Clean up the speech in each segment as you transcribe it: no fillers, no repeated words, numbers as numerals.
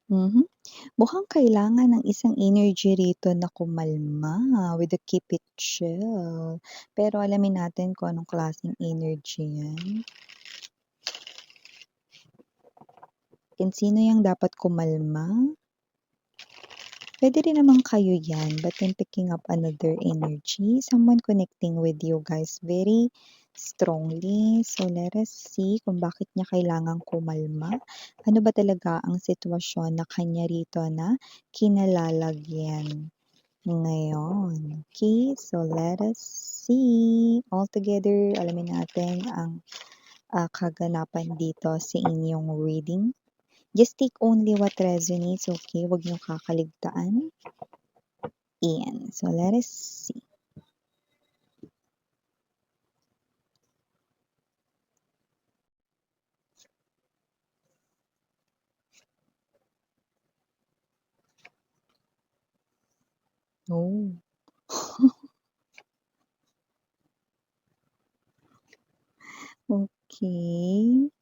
Mhm. Mukhang kailangan ng isang energy rito na kumalma with the keep it chill. Pero alamin natin kung anong klaseng energy 'yan. And sino yang dapat kumalma? Puwede rin naman kayo 'yan, but I'm picking up another energy, someone connecting with you guys very strongly. So let us see kung bakit niya kailangang kumalma. Ano ba talaga ang sitwasyon na kanya rito na kinalalagyan ngayon? Okay, so let us see. All together, alamin natin ang, kaganapan dito sa inyong reading. Just take only what resonates, okay? Huwag niyong kakaligtaan. Iyan. So let us see. Oh. Okay.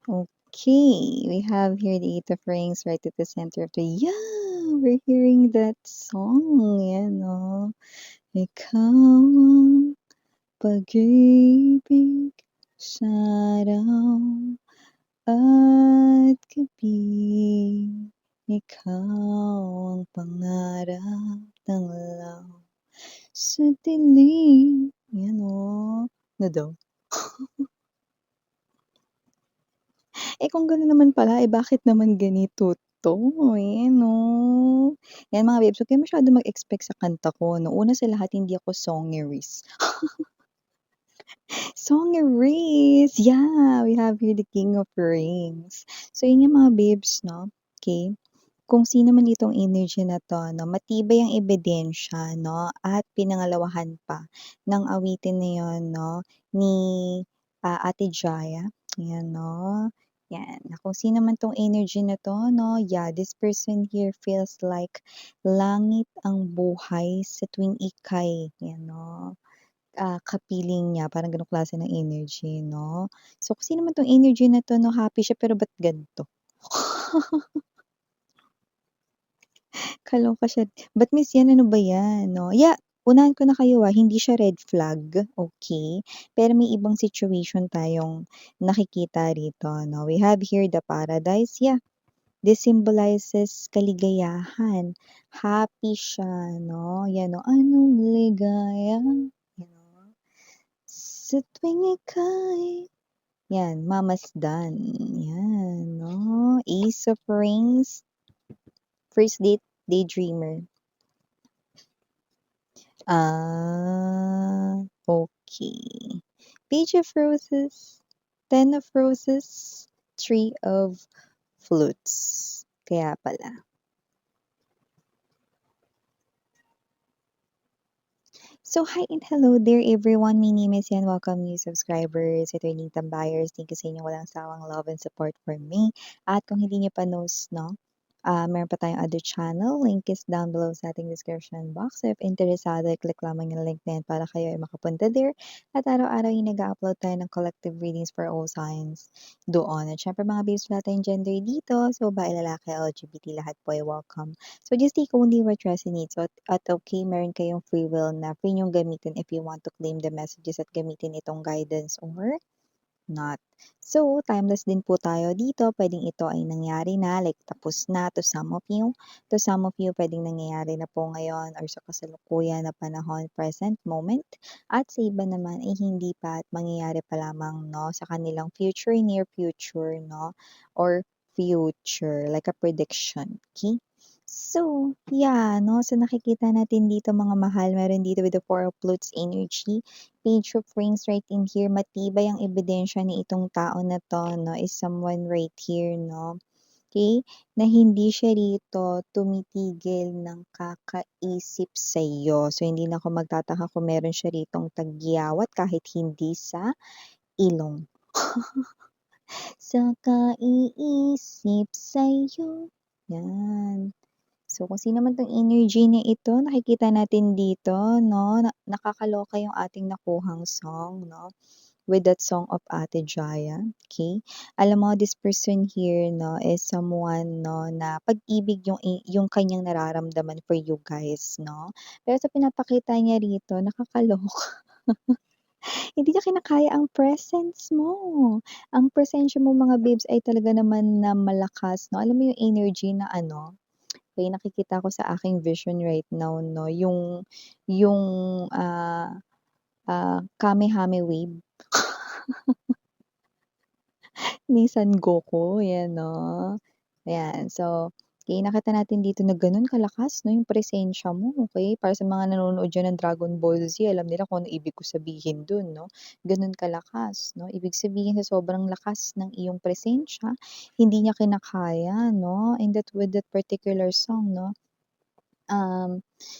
Okay. We have here the Eight of Rings right at the center of the yeah! We're hearing that song. Yan, oh. Ikaw ang pag-ibig sa araw at gabi. Ikaw ang pangarap ng law sa dilim. Yan, oh. Ano daw? Eh, kung gano'n naman pala, eh, bakit naman ganito 'to? Ayan 'no. Yan mga babes, huwag kayong masyadong mag-expect sa kanta ko 'no. Una sa lahat, hindi ako songerist. Songerist! Yeah, we have here the King of Rings. So yun yung mga babes 'no, okey. Kung sino man itong energy na 'to 'no, matibay ang ebidensya 'no, at pinangalawahan pa ng awitin na yun 'no, ni, Ate Jaya, ayan 'no. 'Yan, na kung sino man 'tong energy na 'to 'no, yeah, this person here feels like langit ang buhay sa tuwing ika'y 'yan 'no, kapiling niya, parang gano'ng klase ng energy 'no. So, kung sino man 'tong energy na 'to 'no, happy siya pero ba't ganito? Kaloka siya. Ba't miss 'yan, ano ba 'yan 'no? Yeah, unahan ko na kayo, hindi siya red flag, okay. Pero may ibang situation tayong nakikita rito 'no. We have here the Paradise, yeah, this symbolizes kaligayahan, happy siya 'no, 'yan 'no, anong ligaya, you know, sa tuwing ika'y 'yan, mamasdan, 'yan 'no. Ace of Rings, first date, daydreamer. Okay. Page of Roses, Ten of Roses, Three of Flutes. Kaya pala. So, hi and hello there everyone. My name is Yan. Welcome new subscribers, returning tambayers. Thank you sa inyong walang sawang love and support for me. At kung hindi niyo pa knows, no, meron pa tayong other channel. Link is down below sa ating description box. So, if interesado, click lamang yung link na yan para kayo ay makapunta there. At araw-araw yung nag-upload tayo ng collective readings for all signs doon. At syempre mga babes, wala tayong gender dito. So, babae, lalaki, LGBT, lahat po ay welcome. So, just take only what resonates. So, at okay, meron kayong free will na free niyong gamitin if you want to claim the messages at gamitin itong guidance or not. So, timeless din po tayo dito. Pwedeng ito ay nangyari na, like tapos na to some of you. To some of you, pwedeng nangyayari na po ngayon or sa kasalukuyan na panahon, present moment. At sa iba naman ay hindi pa at mangyayari pa lamang no, sa kanilang future, near future, no? Or future, like a prediction. Okay? So, yeah, no? So, nakikita natin dito mga mahal, meron dito with the Four of Flutes energy, Page of Rings right in here, matibay ang ebidensya ni itong tao na 'to 'no, is someone right here 'no, okey, na hindi siya rito tumitigil ng kakaisip sa'yo. So, hindi na ako magtataka kung meron siya ritong tagyawat kahit hindi sa ilong. Sa kaiisip sa'yo, 'yan. So, kung sino man 'tong energy na ito, nakikita natin dito 'no, na nakakaloka yung ating nakuhang song 'no. with that song of Ate Jaya, okay? Alam mo this person here 'no, is someone 'no, na pag-ibig yung kanyang nararamdaman for you guys 'no. Pero sa pinapakita niya rito nakakaloka. Hindi niya kinakaya ang presence mo. Ang presensya mo mga babes ay talaga naman na malakas 'no. Alam mo yung energy na ano, kaya nakikita ko sa aking vision right now 'no, yung, ah, Kamehame wave ni Son Goku, 'yan 'no. Ayan, so nakita natin dito na gano'n kalakas 'no, yung presensya mo, okey? Para sa mga nanonood diyan ng Dragon Ball Z, alam nila kung ano ibig ko sabihin dun 'no, gano'n kalakas 'no. Ibig sabihin sa sobrang lakas ng iyong presensya, hindi niya kinakaya 'no, and that with that particular song 'no.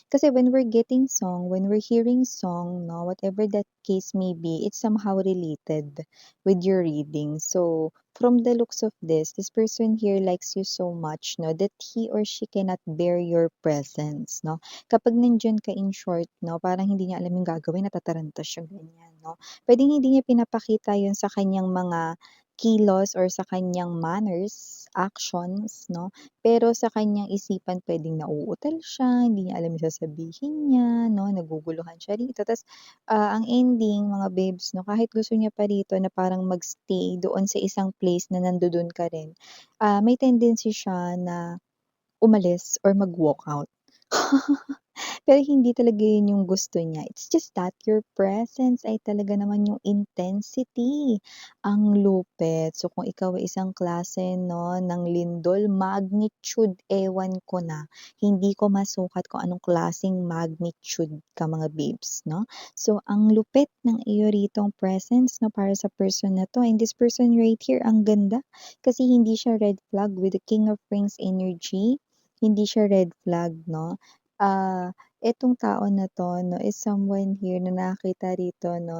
Kasi when we're getting song, when we're hearing song 'no, whatever that case may be, it's somehow related with your reading. So, from the looks of this person here likes you so much 'no, that he or she cannot bear your presence 'no. Kapag nandiyan ka in short 'no, parang hindi niya alam yung gagawin, natataranta siya, ganyan 'no. Puwedeng hindi niya pinapakita yun sa kanyang mga kilos or sa kanyang manners, actions 'no, pero sa kanyang isipan puwedeng nauutal siya, hindi niya alam yung sasabihin niya 'no, naguguluhan siya rito ta's, ang ending mga babes 'no, kahit gusto niya pa rito na parang mag-stay doon sa isang place na nandodo'n ka rin, may tendency siya na umalis or mag-walkout. Pero hindi talaga yun yung gusto niya. It's just that your presence ay talaga naman yung intensity ang lupit. So, kung ikaw ay isang klase 'no, ng lindol, magnitude, ewan ko na. Hindi ko masukat kung anong klaseng magnitude ka mga babes 'no. So, ang lupit ng iyo ritong presence 'no, para sa person na 'to and this person right here ang ganda. Kasi hindi siya red flag with the King of Rings energy, hindi siya red flag 'no. Ah, Etong tao na 'to 'no, is someone here na nakakita rito 'no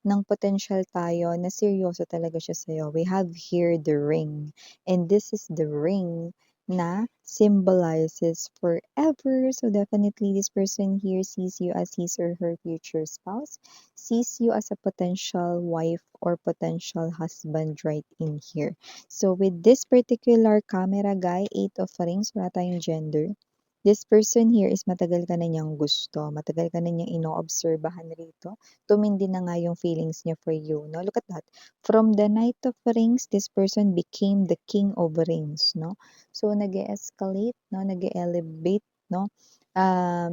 ng potensyal tayo na seryoso talaga siya sa'yo. We have here the ring, and this is the ring na symbolizes forever. So definitely this person here sees you as his or her future spouse, sees you as a potential wife or potential husband right in here. So with this particular camera guy, 8 of Rings, wala tayong gender. This person here is matagal ka na niyang gusto, matagal ka na niyang inoobserbahan rito. Tumindi na nga yung feelings niya for you, 'no? Look at that. From the Knight of Rings, this person became the King of Rings, 'no? So, nag-e-escalate, 'no? Nag-e-elevate, 'no?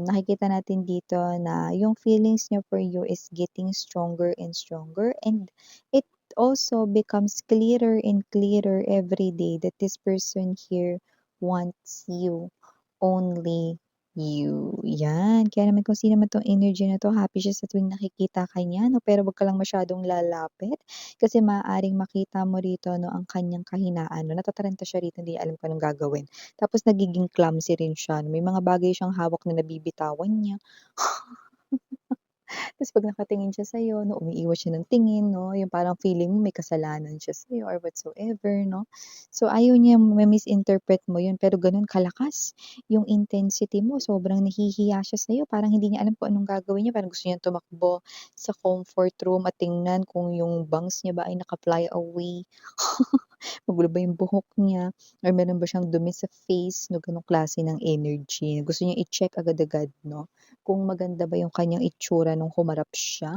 Nakikita natin dito na yung feelings niya for you is getting stronger and stronger and it also becomes clearer and clearer every day that this person here wants you. Only you, 'yan. Kaya naman kung sino man 'tong energy na 'to, happy siya sa tuwing nakikita ka niya 'no, pero 'wag ka lang masyadong lalapit kasi maaaring makita mo rito 'no, ang kanyang kahinaan 'no, natataranta siya rito, hindi niya alam kung anong gagawin. Tapos nagiging clumsy rin siya 'no, may mga bagay siyang hawak na nabibitawan niya. Tapos 'pag nakatingin siya sa'yo 'no, umiiwas siya ng tingin 'no, yung parang feeling mo may kasalanan siya sa'yo or whatsoever 'no. So, ayaw niya ma-misinterpret mo yun pero gano'n kalakas yung intensity mo, sobrang nahihiya siya sa'yo, parang hindi niya alam kung anong gagawin niya, parang gusto niyang tumakbo sa comfort room at tingnan kung yung bangs niya ba ay naka-fly away. Magulo ba yung buhok niya or meron ba siyang dumi sa face 'no, gano'ng klase ng energy. Gusto niyang i-check agad-agad 'no, kung maganda ba yung kanyang itsura nung humarap siya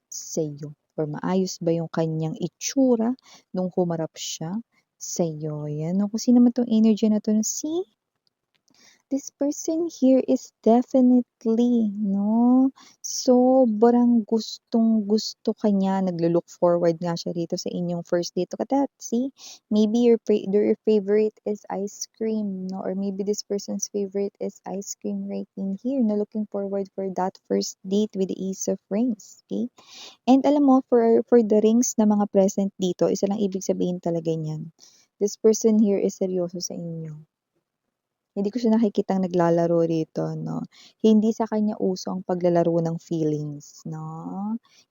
sa'yo or maayos ba yung kanyang itsura nung humarap siya sa'yo. 'Yan 'no, kung sino man 'tong energy na 'to, see? This person here is definitely 'no, sobrang gustong-gusto ka niya, naglo-look forward nga siya rito sa inyong first date. Look at that, see? Maybe your favorite is ice cream 'no, or maybe this person's favorite is ice cream right in here na looking forward for that first date with the Ace of Rings, okay? And alam mo for the rings na mga present dito, isa lang ibig sabihin talaga niyan, this person here is seryoso sa inyo. Hindi ko siya nakikitang naglalaro rito 'no. Hindi sa kanya uso ang paglalaro ng feelings 'no,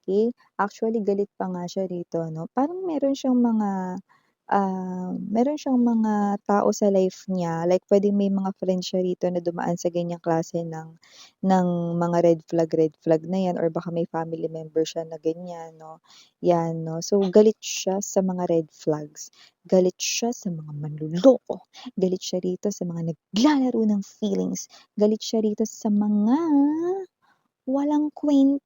okey. Actually galit pa nga siya rito 'no, parang meron siyang mga meron siyang mga tao sa life niya, like puwedeng may mga friends siya rito na dumaan sa ganyang klase ng mga red flag na 'yan or baka may family member siya na ganyan 'no, 'yan 'no. So, galit siya sa mga red flags, galit siya sa mga manloloko, galit siya rito sa mga naglalaro ng feelings, galit siya rito sa mga walang kuwenta,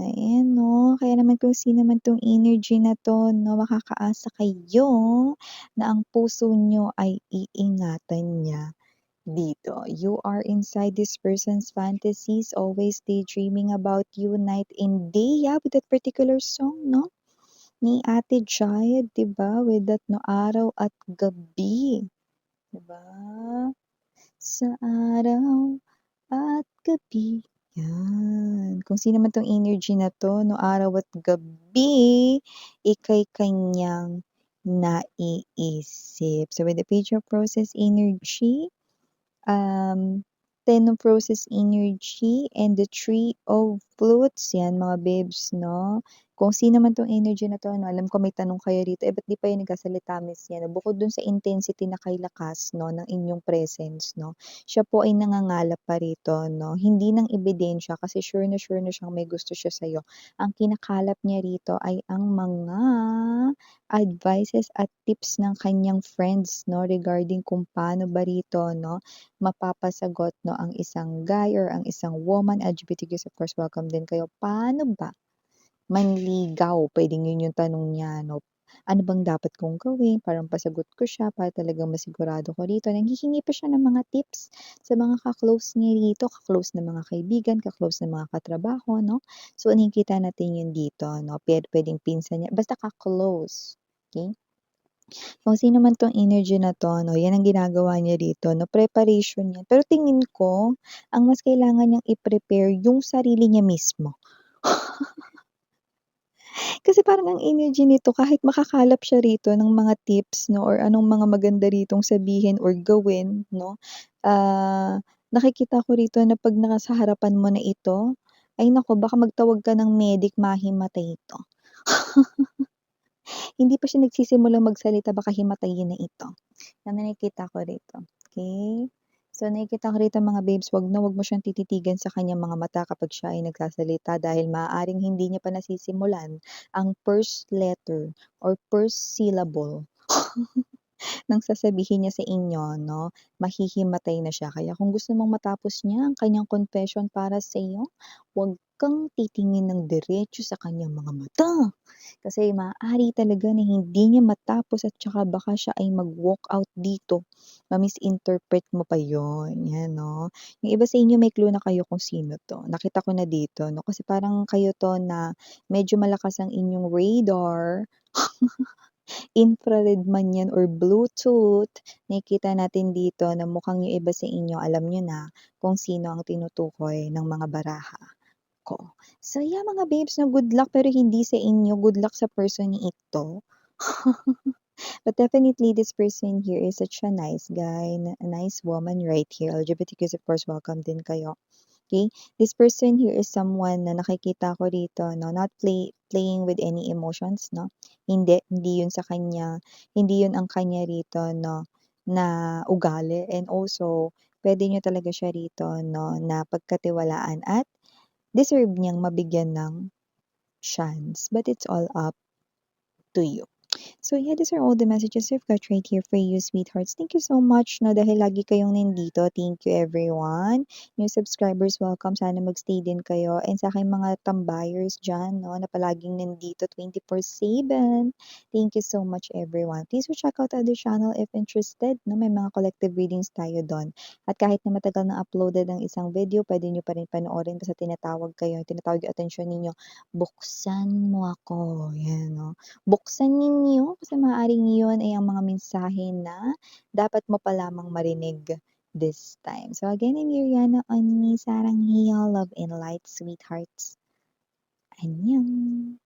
ayan 'no. Kaya naman kung sino man 'tong energy na 'to 'no, makakaasa kayo na ang puso niyo ay iingatan niya dito. You are inside this person's fantasies, always daydreaming about you night and day, yeah, with that particular song 'no, ni Ate Jayet 'di ba, with that 'no, Araw at Gabi, 'di ba? Sa araw at gabi, 'yan. Kung sino man 'tong energy na 'to 'no, araw at gabi, ika'y kanyang naiisip. So, with the page of process energy, um, Ten of Roses energy and the Three of Flutes, 'yan mga babes 'no. Kung sino man 'tong energy na 'to 'no, alam ko may tanong kayo rito, eh, ba't 'di pa yan nagsasalita miss yan? Bukod dun sa intensity na kay lakas 'no, ng inyong presence 'no, siya po ay nangangalap pa rito 'no, hindi ng ebidensya kasi sure na siyang may gusto siya sa'yo. Ang kinakalap niya rito ay ang mga advices at tips ng kanyang friends 'no, regarding kung paano ba rito 'no, mapapasagot 'no, ang isang guy or ang isang woman, LGBTQs of course welcome din kayo. Paano ba manligaw? Puwedeng yun yung tanong niya 'no. Ano bang dapat kong gawin para mapasagot ko siya, para talagang masigurado ko rito. Nanghihingi pa siya ng mga tips sa mga ka-close niya rito, ka-close na mga kaibigan, ka-close na mga katrabaho 'no. So, nakikita natin yun dito 'no, puwedeng pinsan niya, basta ka-close, okey? Kung sino man 'tong energy na 'to 'no, 'yan ang ginagawa niya dito 'no, preparation 'yan. Pero tingin ko, ang mas kailangan niyang i-prepare yung sarili niya mismo. Kasi parang ang energy nito kahit makakalap siya rito ng mga tips 'no, or anong mga maganda ritong sabihin or gawin 'no, nakikita ko rito na 'pag nasa harapan mo na ito, ay naku baka magtawag ka ng medic mahimatay ito. Hindi pa siya nagsisimulang magsalita baka himatayin na ito. Yan ang nakikita ko rito, okey? So, nakikita ko rito mga babes, 'wag mo siyang tititigan sa kanyang mga mata kapag siya ay nagsasalita dahil maaaring hindi niya pa nasisimulan ang first letter or first syllable ng sasabihin niya sa inyo 'no, mahihimatay na siya. Kaya kung gusto mong matapos niya ang kanyang confession para sa iyo, 'wag kang titingin ng diretso sa kanyang mga mata. Kasi maaari talaga na hindi niya matapos at tsaka baka siya ay mag-walkout dito, ma-misinterpret mo pa yun, 'yan 'no. Yung iba sa inyo may clue na kayo kung sino 'to, nakita ko na dito 'no, kasi parang kayo 'to na medyo malakas ang inyong radar, infrared man 'yan or Bluetooth, nakikita natin dito na mukhang yung iba sa inyo alam niyo na kung sino ang tinutukoy ng mga baraha ko. So yeah, mga babes 'no, good luck pero hindi sa inyo, good luck sa person ito. But definitely this person here is such a nice guy, a nice woman right here. LGBTQs of course welcome din kayo. Okay? This person here is someone na nakikita ko rito, no, not playing with any emotions, no. Hindi 'yun sa kanya, hindi 'yun ang kanya rito, no, na ugali, and also puwede niyo talaga siya rito, no, na pagkatiwalaan at deserve niyang mabigyan ng chance, but it's all up to you. So yeah, these are all the messages I've got right here for you, sweethearts. Thank you so much no dahil lagi kayong nandito. Thank you everyone. New subscribers, welcome. Sana magstay din kayo. And sa aking mga tambayers dyan, no, na palaging nandito 24/7. Thank you so much everyone. Please do check out other channel if interested. No, may mga collective readings tayo doon. At kahit na matagal na uploaded ang isang video, pwede nyo pa rin panoorin basta tinatawag kayo, tinatawag yung atensyon ninyo. Buksan mo ako. Yan, no? Buksan ninyo kasi maaaring iyon ay ang mga mensahe na dapat mo pa lamang marinig this time. So again, I'm Yuriana on me, Sarang Hiya, Love and Light, sweethearts. Annyeong!